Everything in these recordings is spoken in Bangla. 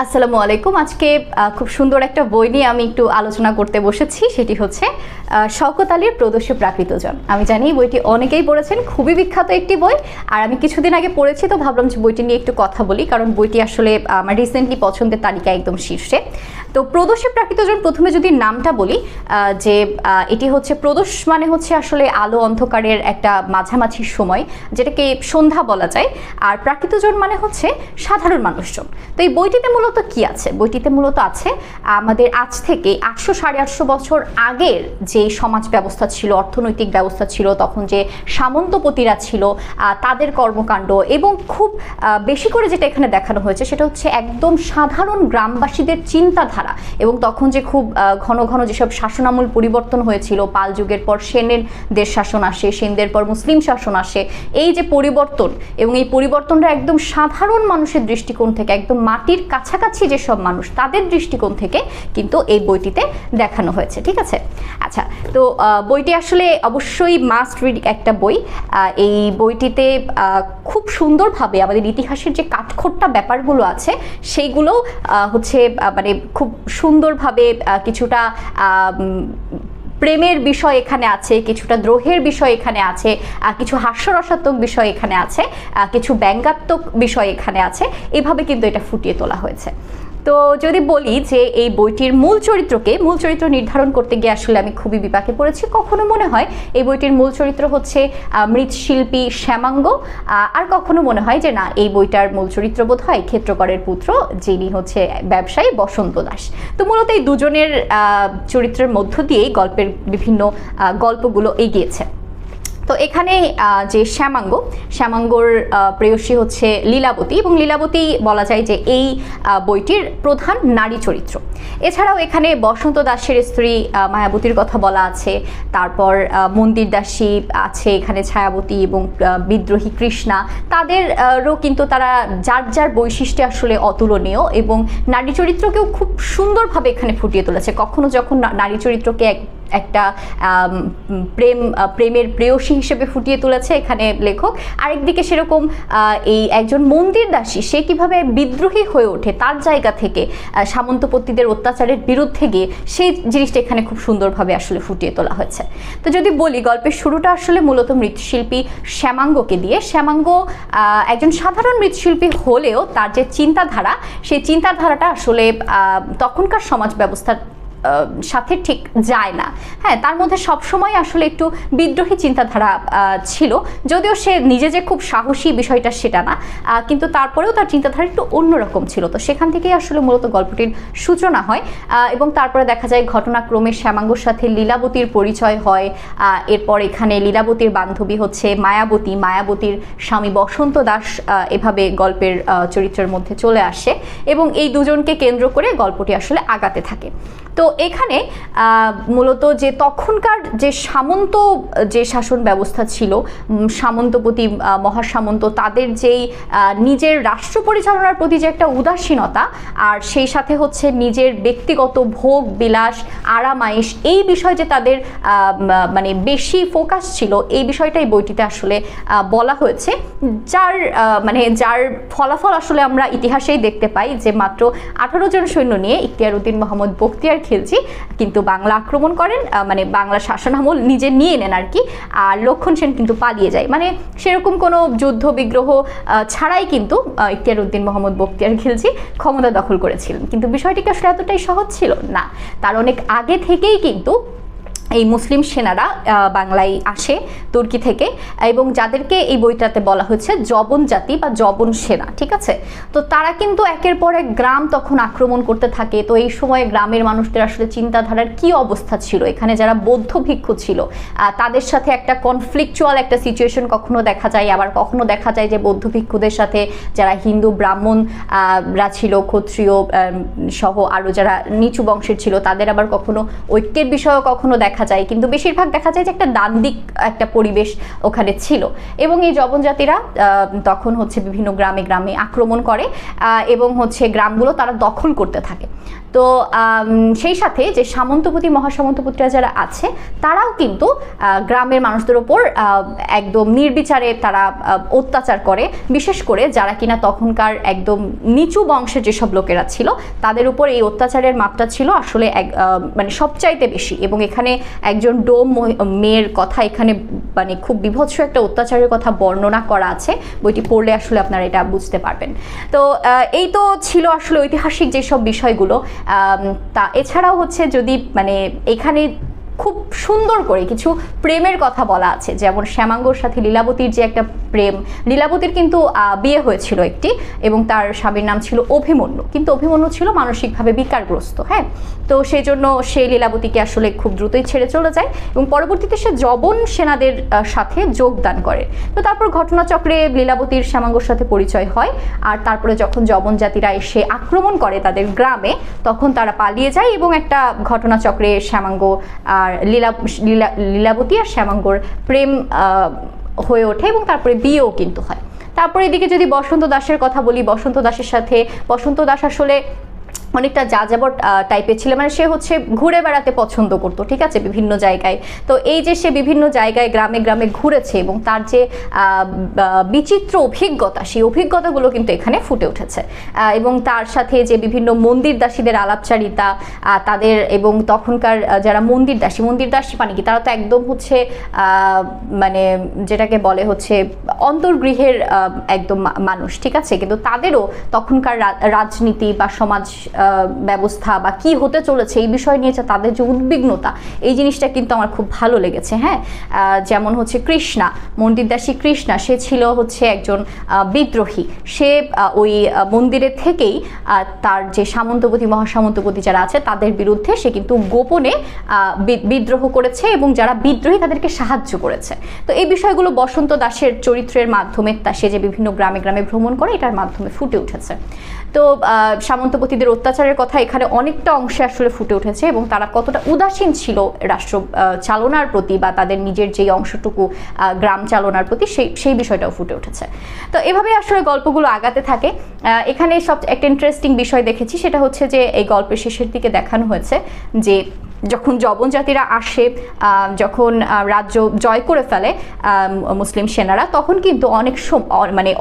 আসসালামু আলাইকুম। আজকে খুব সুন্দর একটা বই নিয়ে আমি একটু আলোচনা করতে বসেছি, সেটি হচ্ছে শওকত আলীর প্রদর্শী প্রাকৃতজন। আমি জানি বইটি অনেকেই পড়েছেন, খুবই বিখ্যাত একটি বই। আর আমি কিছুদিন আগে পড়েছি, তো ভাবলাম যে বইটি নিয়ে একটু কথা বলি, কারণ বইটি আসলে আমার রিসেন্টলি পছন্দের তালিকায় একদম শীর্ষে। তো প্রদর্শী প্রাকৃতজন, প্রথমে যদি নামটা বলি, যে এটি হচ্ছে প্রদোষ মানে হচ্ছে আসলে আলো অন্ধকারের একটা মাঝামাঝি সময়, যেটাকে সন্ধ্যা বলা যায়। আর প্রাকৃতজন মানে হচ্ছে সাধারণ মানুষজন। তো এই বইটিতে মূলত কি আছে? বইটিতে মূলত আছে আমাদের আজ থেকে 800-850 বছর আগের যে সমাজ ব্যবস্থা ছিল, অর্থনৈতিক ব্যবস্থা ছিল, তখন যে সামন্তপতিরা ছিল তাদের কর্মকাণ্ড, এবং খুব বেশি করে যেটা এখানে দেখানো হয়েছে সেটা হচ্ছে একদম সাধারণ গ্রামবাসীদের চিন্তাধারা। এবং তখন যে খুব ঘন ঘন যেসব শাসনামূল পরিবর্তন হয়েছিল, পাল যুগের পর সেনদের শাসন আসে, সেনদের পর মুসলিম শাসন আসে, এই যে পরিবর্তন, এবং এই পরিবর্তনটা একদম সাধারণ মানুষের দৃষ্টিকোণ থেকে, একদম মাটির কাছাকাছি যেসব মানুষ তাদের দৃষ্টিকোণ থেকে কিন্তু এই বইটিতে দেখানো হয়েছে। ঠিক আছে, আচ্ছা। তো বইটি আসলে অবশ্যই মাস্ট রিড একটা বই। এই বইটিতে খুব সুন্দরভাবে আমাদের ইতিহাসের যে কাঠখোট্টা ব্যাপারগুলো আছে সেইগুলো হচ্ছে মানে খুব সুন্দরভাবে কিছুটা প্রেমের বিষয় এখানে আছে, কিছুটা দ্রোহের বিষয় এখানে আছে, কিছু হাস্যরসাত্মক বিষয় এখানে আছে, কিছু ব্যঙ্গাত্মক বিষয় এখানে আছে। এভাবে কিন্তু এটা ফুটিয়ে তোলা হয়েছে। তো যদি বলি যে এই বইটির মূল চরিত্র নির্ধারণ করতে গিয়ে আসলে আমি খুবই বিপাকে পড়েছি। কখনো মনে হয় এই বইটির মূল চরিত্র হচ্ছে মৃৎশিল্পী শ্যামাঙ্গ, আর কখনো মনে হয় যে না, এই বইটার মূল চরিত্র বোধ হয় ক্ষেত্রকরের পুত্র, যিনি হচ্ছে ব্যবসায়ী বসন্ত দাস। তো মূলত এই দুজনের চরিত্রের মধ্য দিয়েই গল্পের বিভিন্ন গল্পগুলো এগিয়েছে। তো এখানে যে শ্যামাঙ্গর প্রেয়সী হচ্ছে লীলাবতী, এবং লীলাবতী বলা যায় যে এই বইটির প্রধান নারী চরিত্র। এছাড়াও এখানে বসন্ত দাসের স্ত্রী মায়াবতীর কথা বলা আছে, তারপর মন্দির দাসী আছে এখানে, ছায়াবতী এবং বিদ্রোহী কৃষ্ণা, তাদেরও কিন্তু তারা যার যার বৈশিষ্ট্যে আসলে অতুলনীয়, এবং নারী চরিত্রকেও খুব সুন্দরভাবে এখানে ফুটিয়ে তুলেছে। কখনো যখন নারী চরিত্রকে একটা প্রেমের প্রেয়সী হিসেবে ফুটিয়ে তুলেছে এখানে লেখক, আরেকদিকে সেরকম এই একজন মন্দির দাসী, সে কিভাবে বিদ্রোহী হয়ে ওঠে তার জায়গা থেকে সামন্তপতিদের অত্যাচারের বিরুদ্ধে গিয়ে, সেই জিনিসটা এখানে খুব সুন্দরভাবে আসলে ফুটিয়ে তোলা হয়েছে। তো যদি বলি, গল্পের শুরুটা আসলে মূলত মৃৎশিল্পী শ্যামাঙ্গকে দিয়ে। শ্যামাঙ্গ একজন সাধারণ মৃৎশিল্পী হলেও তার যে চিন্তাধারা, সেই চিন্তাধারাটা আসলে তখনকার সমাজ ব্যবস্থার সাথে ঠিক যায় না। হ্যাঁ, তার মধ্যে সবসময় আসলে একটু বিদ্রোহী চিন্তাধারা ছিল, যদিও সে নিজে যে খুব সাহসী বিষয়টা সেটা না, কিন্তু তারপরেও তার চিন্তাধারা একটু অন্যরকম ছিল। তো সেখান থেকেই আসলে মূলত গল্পটির সূচনা হয়, এবং তারপরে দেখা যায় ঘটনাক্রমে শ্যামাঙ্গর সাথে লীলাবতীর পরিচয় হয়। এরপর এখানে লীলাবতীর বান্ধবী হচ্ছে মায়াবতী, মায়াবতীর স্বামী বসন্ত দাস এভাবে গল্পের চরিত্রের মধ্যে চলে আসে, এবং এই দুজনকে কেন্দ্র করে গল্পটি আসলে আগাতে থাকে। তো এখানে মূলত যে তখনকার যে সামন্ত যে শাসন ব্যবস্থা ছিল, সামন্তপতি মহাসামন্ত, তাদের যেই নিজের রাষ্ট্র পরিচালনার প্রতি যে একটা উদাসীনতা, আর সেই সাথে হচ্ছে নিজের ব্যক্তিগত ভোগ বিলাস আরামায়েশ, এই বিষয় যে তাদের মানে বেশি ফোকাস ছিল, এই বিষয়টাই বইটিতে আসলে বলা হয়েছে, যার ফলাফল আসলে আমরা ইতিহাসেই দেখতে পাই যে মাত্র 18 জন সৈন্য নিয়ে ইখতিয়ার উদ্দিন মোহাম্মদ বখতিয়ার খিলজি কিন্তু বাংলা আক্রমণ করেন, মানে বাংলা শাসনামল নিজে নিয়ে নেন আর কি। আর লক্ষণ সেন কিন্তু পালিয়ে যায়, মানে সেরকম কোনো যুদ্ধ বিগ্রহ ছাড়াই কিন্তু ইখতিয়ার উদ্দিন মোহাম্মদ বখতিয়ার খিলজি ক্ষমতা দখল করেছিলেন। কিন্তু বিষয়টি কি আসলে এতটাই সহজ ছিল না, তার অনেক আগে থেকেই কিন্তু এই মুসলিম সেনারা বাংলায় আসে তুর্কি থেকে, এবং যাদেরকে এই বইটাতে বলা হয়েছে জবন জাতি বা জবন সেনা। ঠিক আছে, তো তারা কিন্তু একের পর এক গ্রাম তখন আক্রমণ করতে থাকে। তো এই সময় গ্রামের মানুষদের আসলে চিন্তাধারার কি অবস্থা ছিল, এখানে যারা বৌদ্ধ ভিক্ষু ছিল তাদের সাথে একটা কনফ্লিকচুয়াল একটা সিচুয়েশন কখনো দেখা যায়, আবার কখনো দেখা যায় যে বৌদ্ধ ভিক্ষুদের সাথে যারা হিন্দু ব্রাহ্মণরা ছিল, ক্ষত্রিয় সহ আরও যারা নিচু বংশের ছিল, তাদের আবার কখনো ঐক্যের বিষয়ও কখনো দেখা যায়, কিন্তু বেশিরভাগ দেখা যায় যে একটা দ্বান্দ্বিক একটা পরিবেশ ওখানে ছিল। এবং এই জবন জাতিরা তখন হচ্ছে বিভিন্ন গ্রামে গ্রামে আক্রমণ করে এবং হচ্ছে গ্রামগুলো তারা দখল করতে থাকে। তো সেই সাথে যে সামন্তপতি মহাসামন্তপতিরা যারা আছে তারাও কিন্তু গ্রামের মানুষদের ওপর একদম নির্বিচারে তারা অত্যাচার করে, বিশেষ করে যারা কিনা তখনকার একদম নিচু বংশের যেসব লোকেরা ছিল তাদের উপর এই অত্যাচারের মাত্রা ছিল আসলে মানে সবচাইতে বেশি। এবং এখানে একজন ডোম মেয়ের কথা এখানে মানে খুব বিভৎস একটা অত্যাচারের কথা বর্ণনা করা আছে, বইটি পড়লে আসলে আপনারা এটা বুঝতে পারবেন। তো এই তো ছিল আসলে ঐতিহাসিক যেসব বিষয়গুলো। তা এছাড়াও হচ্ছে যদি মানে এখানে খুব সুন্দর করে কিছু প্রেমের কথা বলা আছে, যেমন শ্যামাঙ্গর সাথে লীলাবতীর যে একটা প্রেম। লীলাবতীর কিন্তু বিয়ে হয়েছিল একটি, এবং তার স্বামীর নাম ছিল অভিমন্যু, কিন্তু অভিমন্যু ছিল মানসিকভাবে বিকারগ্রস্ত। হ্যাঁ, তো সেই জন্য সে লীলাবতীকে আসলে খুব দ্রুতই ছেড়ে চলে যায় এবং পরবর্তীতে সে জবন সেনাদের সাথে যোগদান করে। তো তারপর ঘটনাচক্রে লীলাবতীর শ্যামাঙ্গর সাথে পরিচয় হয়, আর তারপরে যখন জবন জাতিরা এসে আক্রমণ করে তাদের গ্রামে তখন তারা পালিয়ে যায় এবং একটা ঘটনাচক্রে শ্যামাঙ্গ আর লীলাবতী আর শ্যামাঙ্গর প্রেম হয়ে ওঠে এবং তারপরে বিয়েও কিন্তু হয়। তারপরে এদিকে যদি বসন্ত দাসের কথা বলি, বসন্ত দাসের সাথে বসন্ত দাস আসলে অনেকটা যাযাবর টাইপের ছিল, মানে সে হচ্ছে ঘুরে বেড়াতে পছন্দ করতো, ঠিক আছে, বিভিন্ন জায়গায়। তো এই যে সে বিভিন্ন জায়গায় গ্রামে গ্রামে ঘুরেছে এবং তার যে বিচিত্র অভিজ্ঞতা, সেই অভিজ্ঞতাগুলো কিন্তু এখানে ফুটে উঠেছে। এবং তার সাথে যে বিভিন্ন মন্দির দাসীদের আলাপচারিতা তাদের, এবং তখনকার যারা মন্দির দাসী মানে কি, তারা তো একদম হচ্ছে মানে যেটাকে বলে হচ্ছে অন্তর্গৃহের একদম মানুষ, ঠিক আছে, কিন্তু তাদেরও তখনকার রাজনীতি বা সমাজ ব্যবস্থা বা কি হতে চলেছে এই বিষয় নিয়ে তাদের যে উদ্বিগ্নতা, এই জিনিসটা কিন্তু আমার খুব ভালো লেগেছে। হ্যাঁ, যেমন হচ্ছে কৃষ্ণা, মন্দিরদাসী কৃষ্ণা, সে ছিল হচ্ছে একজন বিদ্রোহী। সে ওই মন্দিরের থেকেই তার যে সামন্তপতি মহাসামন্তপতি যারা আছে তাদের বিরুদ্ধে সে কিন্তু গোপনে বিদ্রোহ করেছে এবং যারা বিদ্রোহী তাদেরকে সাহায্য করেছে। তো এই বিষয়গুলো বসন্ত দাসের চরিত্রের মাধ্যমে, সে যে বিভিন্ন গ্রামে গ্রামে ভ্রমণ করে এটার মাধ্যমে ফুটে উঠেছে। তো সামন্তপতিদের অত্যাচারের কথা এখানে অনেকটা অংশে আসলে ফুটে উঠেছে এবং তারা কতটা উদাসীন ছিল রাষ্ট্র চালনার প্রতি বা তাদের নিজের যেই অংশটুকু গ্রাম চালনার প্রতি, সেই বিষয়টাও ফুটে উঠেছে। তো এভাবে আসলে গল্পগুলো আগাতে থাকে। এখানে সব একটা ইন্টারেস্টিং বিষয় দেখেছি, সেটা হচ্ছে যে এই গল্পের শেষের দিকে দেখানো হয়েছে যে যখন জবন জাতিরা আসে, যখন রাজ্য জয় করে ফেলে মুসলিম সেনারা, তখন কিন্তু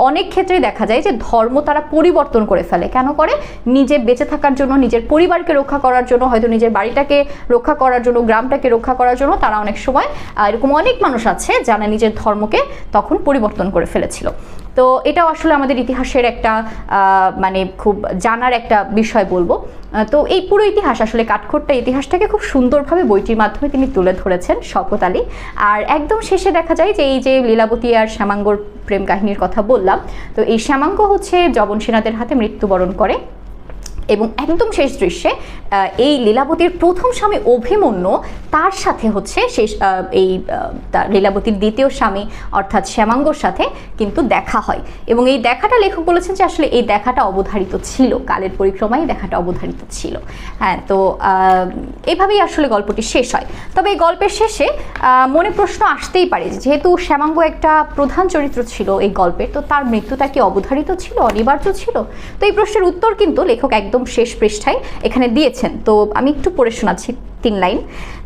অনেক ক্ষেত্রেই দেখা যায় যে ধর্ম তারা পরিবর্তন করে ফেলে। কেন করে? নিজে বেঁচে থাকার জন্য, নিজের পরিবারকে রক্ষা করার জন্য, হয়তো নিজের বাড়িটাকে রক্ষা করার জন্য, গ্রামটাকে রক্ষা করার জন্য তারা অনেক সময়, এরকম অনেক মানুষ আছে যারা নিজের ধর্মকে তখন পরিবর্তন করে ফেলেছিল। তো এটাও আসলে আমাদের ইতিহাসের একটা মানে খুব জানার একটা বিষয় বলবো। তো এই পুরো ইতিহাস আসলে কাঠখোট্টা ইতিহাসটাকে খুব সুন্দরভাবে বইটির মাধ্যমে তিনি তুলে ধরেছেন শওকত আলী। আর একদম শেষে দেখা যায় যে এই যে লীলাবতী আর শ্যামাঙ্গর প্রেম কাহিনীর কথা বললাম, তো এই শ্যামাঙ্গ হচ্ছে জবন সেনাদের হাতে মৃত্যুবরণ করে এবং একদম শেষ দৃশ্যে এই লীলাবতীর প্রথম স্বামী অভিমন্যু তার সাথে হচ্ছে এই লীলাবতীর দ্বিতীয় স্বামী অর্থাৎ শ্যামাঙ্গর সাথে কিন্তু দেখা হয়। এবং এই দেখাটা লেখক বলেছেন যে আসলে এই দেখাটা অবধারিত ছিল, কালের পরিক্রমায় দেখাটা অবধারিত ছিল। হ্যাঁ, তো এভাবেই আসলে গল্পটি শেষ হয়। তবে এই গল্পের শেষে মনে প্রশ্ন আসতেই পারে, যেহেতু শ্যামাঙ্গ একটা প্রধান চরিত্র ছিল এই গল্পের, তো তার মৃত্যুটা কি অবধারিত ছিল, অনিবার্য ছিল? তো এই প্রশ্নের উত্তর কিন্তু লেখক একদম শেষ পৃষ্ঠায় এখানে দিয়েছেন। তো আমি একটু পড়ে শোনাচ্ছি 3 লাইন,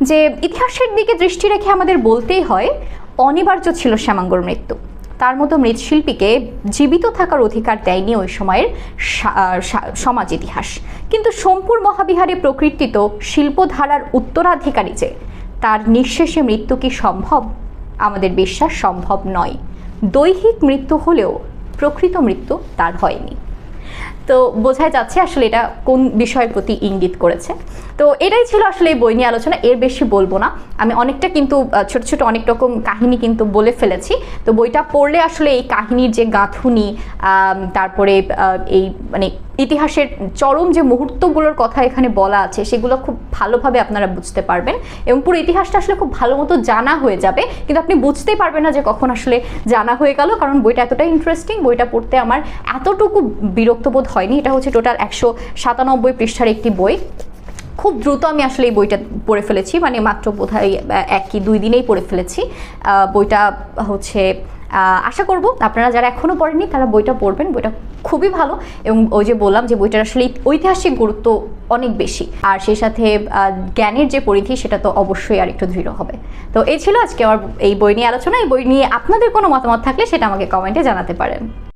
যে ইতিহাসের দিকে দৃষ্টি রেখে আমাদের বলতেই হয় অনিবার্য ছিল শ্যামাঙ্গর মৃত্যু। তার মতো মৃৎশিল্পীকে জীবিত থাকার অধিকার দেয়নি ওই সময়ের সমাজ ইতিহাস। কিন্তু সোমপুর মহাবিহারে প্রকৃতিত শিল্পধারার উত্তরাধিকারী যে, তার নিঃশেষে মৃত্যু কি সম্ভব? আমাদের বিশ্বাস সম্ভব নয়। দৈহিক মৃত্যু হলেও প্রকৃত মৃত্যু তার হয়নি। তো বোঝাই যাচ্ছে আসলে এটা কোন বিষয়ের প্রতি ইঙ্গিত করেছে। তো এটাই ছিল আসলে এই বই নিয়ে আলোচনা, এর বেশি বলবো না। আমি অনেকটা কিন্তু ছোট ছোট অনেক রকম কাহিনী কিন্তু বলে ফেলেছি। তো বইটা পড়লে আসলে এই কাহিনীর যে গাঁথুনি, তারপরে এই মানে ইতিহাসের চরম যে মুহূর্তগুলোর কথা এখানে বলা আছে সেগুলো খুব ভালোভাবে আপনারা বুঝতে পারবেন এবং পুরো ইতিহাসটা আসলে খুব ভালো মতো জানা হয়ে যাবে, কিন্তু আপনি বুঝতেই পারবেন না যে কখন আসলে জানা হয়ে গেল, কারণ বইটা এতটাই ইন্টারেস্টিং। বইটা পড়তে আমার এতটুকু বিরক্তবোধ হয়নি। এটা হচ্ছে টোটাল 197 পৃষ্ঠার একটি বই, খুব দ্রুত আমি আসলে এই বইটা পড়ে ফেলেছি, মানে মাত্র বোধহয় 1 কি 2 দিনেই পড়ে ফেলেছি। বইটা হচ্ছে আশা করব আপনারা যারা এখনও পড়েননি তারা বইটা পড়বেন। বইটা খুবই ভালো, এবং ওই যে বললাম যে বইটার আসলে ঐতিহাসিক গুরুত্ব অনেক বেশি, আর সেই সাথে জ্ঞানের যে পরিধি সেটা তো অবশ্যই আর একটু দৃঢ় হবে। তো এই ছিল আজকে আমার এই বই নিয়ে আলোচনা। এই বই নিয়ে আপনাদের কোনো মতামত থাকলে সেটা আমাকে কমেন্টে জানাতে পারেন।